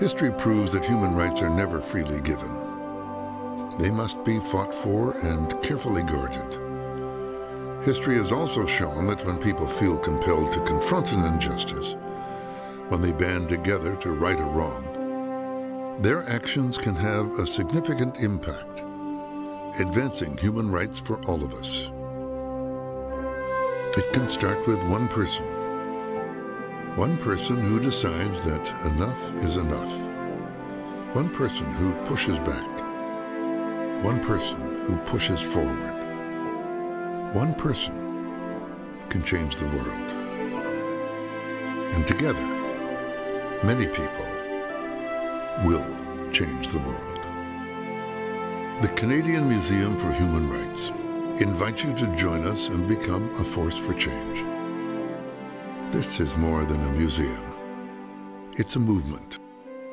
History proves that human rights are never freely given. They must be fought for and carefully guarded. History has also shown that when people feel compelled to confront an injustice, when they band together to right a wrong, their actions can have a significant impact, advancing human rights for all of us. It can start with one person who decides that enough is enough, one person who pushes back, one person who pushes forward. One person can change the world. And together, many people will change the world. The Canadian Museum for Human Rights invites you to join us and become a force for change. This is more than a museum. It's a movement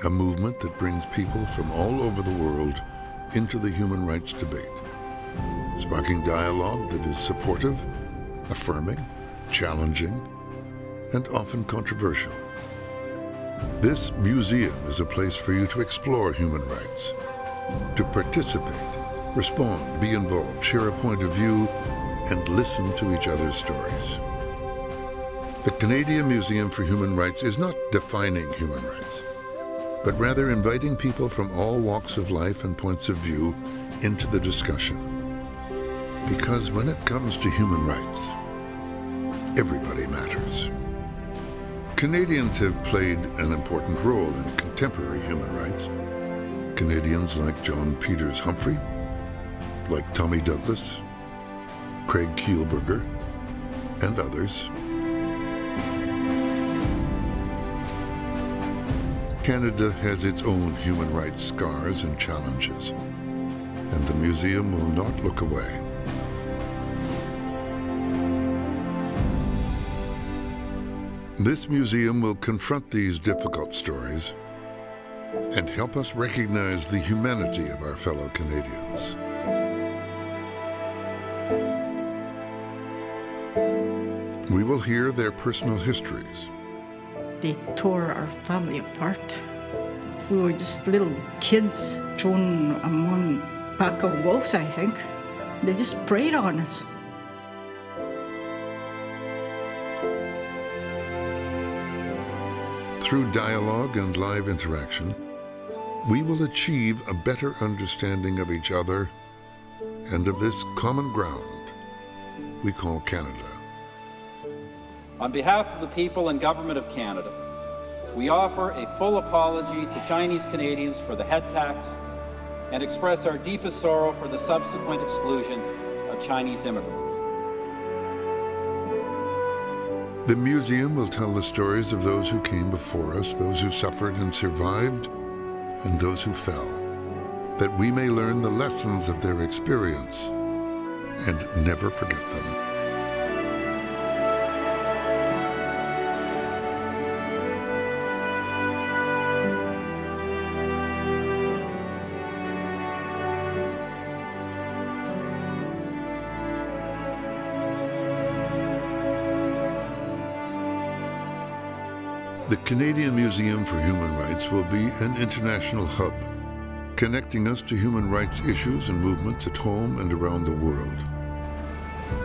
that brings people from all over the world into the human rights debate, sparking dialogue that is supportive, affirming, challenging, and often controversial. This museum is a place for you to explore human rights, to participate, respond, be involved, share a point of view, and listen to each other's stories. The Canadian Museum for Human Rights is not defining human rights, but rather inviting people from all walks of life and points of view into the discussion. Because when it comes to human rights, everybody matters. Canadians have played an important role in contemporary human rights. Canadians like John Peters Humphrey, like Tommy Douglas, Craig Kielburger, and others. Canada has its own human rights scars and challenges, and the museum will not look away. This museum will confront these difficult stories and help us recognize the humanity of our fellow Canadians. We will hear their personal histories. They tore our family apart. We were just little kids thrown among a pack of wolves, I think. They just preyed on us. Through dialogue and live interaction, we will achieve a better understanding of each other and of this common ground we call Canada. On behalf of the people and government of Canada, we offer a full apology to Chinese Canadians for the head tax and express our deepest sorrow for the subsequent exclusion of Chinese immigrants. The museum will tell the stories of those who came before us, those who suffered and survived, and those who fell, that we may learn the lessons of their experience and never forget them. The Canadian Museum for Human Rights will be an international hub, connecting us to human rights issues and movements at home and around the world.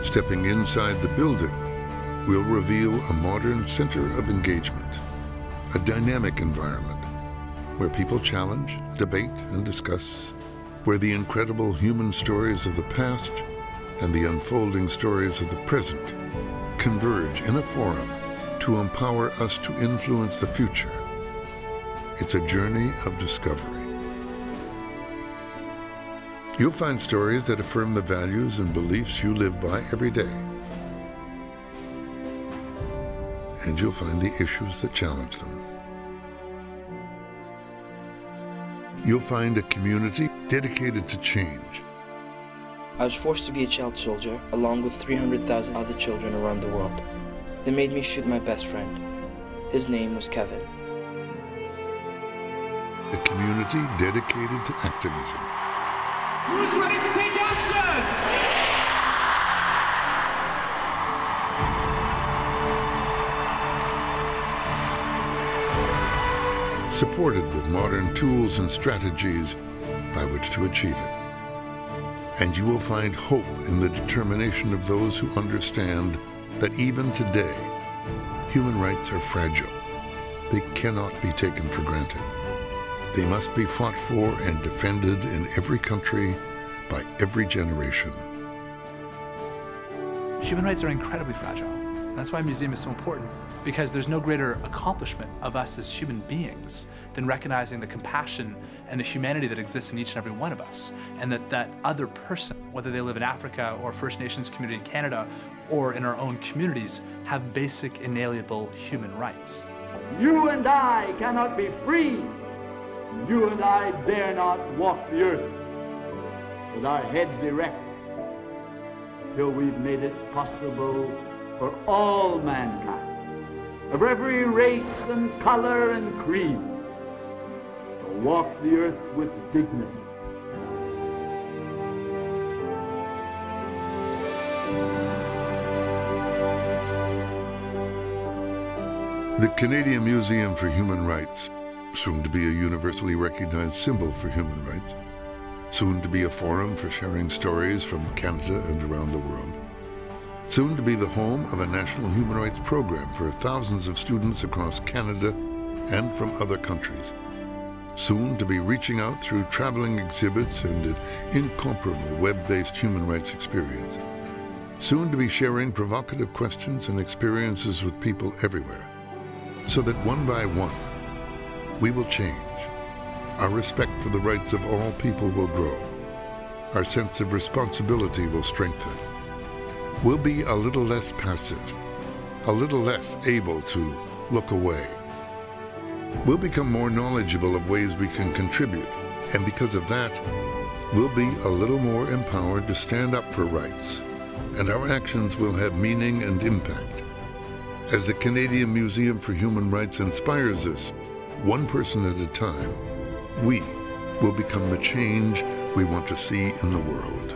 Stepping inside the building, we'll reveal a modern center of engagement, a dynamic environment where people challenge, debate, and discuss, where the incredible human stories of the past and the unfolding stories of the present converge in a forum to empower us to influence the future. It's a journey of discovery. You'll find stories that affirm the values and beliefs you live by every day. And you'll find the issues that challenge them. You'll find a community dedicated to change. I was forced to be a child soldier along with 300,000 other children around the world. They made me shoot my best friend. His name was Kevin. A community dedicated to activism. Who's ready to take action? supported with modern tools and strategies by which to achieve it. And you will find hope in the determination of those who understand that even today, human rights are fragile. They cannot be taken for granted. They must be fought for and defended in every country by every generation. Human rights are incredibly fragile. That's why a museum is so important, because there's no greater accomplishment of us as human beings than recognizing the compassion and the humanity that exists in each and every one of us, and that other person, whether they live in Africa or First Nations community in Canada or in our own communities, have basic inalienable human rights. You and I cannot be free. You and I dare not walk the earth with our heads erect till we've made it possible for all mankind, of every race and color and creed, to walk the earth with dignity. The Canadian Museum for Human Rights, soon to be a universally recognized symbol for human rights, soon to be a forum for sharing stories from Canada and around the world, soon to be the home of a national human rights program for thousands of students across Canada and from other countries, soon to be reaching out through traveling exhibits and an incomparable web-based human rights experience, soon to be sharing provocative questions and experiences with people everywhere, so that one by one, we will change. Our respect for the rights of all people will grow. Our sense of responsibility will strengthen. We'll be a little less passive, a little less able to look away. We'll become more knowledgeable of ways we can contribute, and because of that, we'll be a little more empowered to stand up for rights, and our actions will have meaning and impact. As the Canadian Museum for Human Rights inspires us, one person at a time, we will become the change we want to see in the world.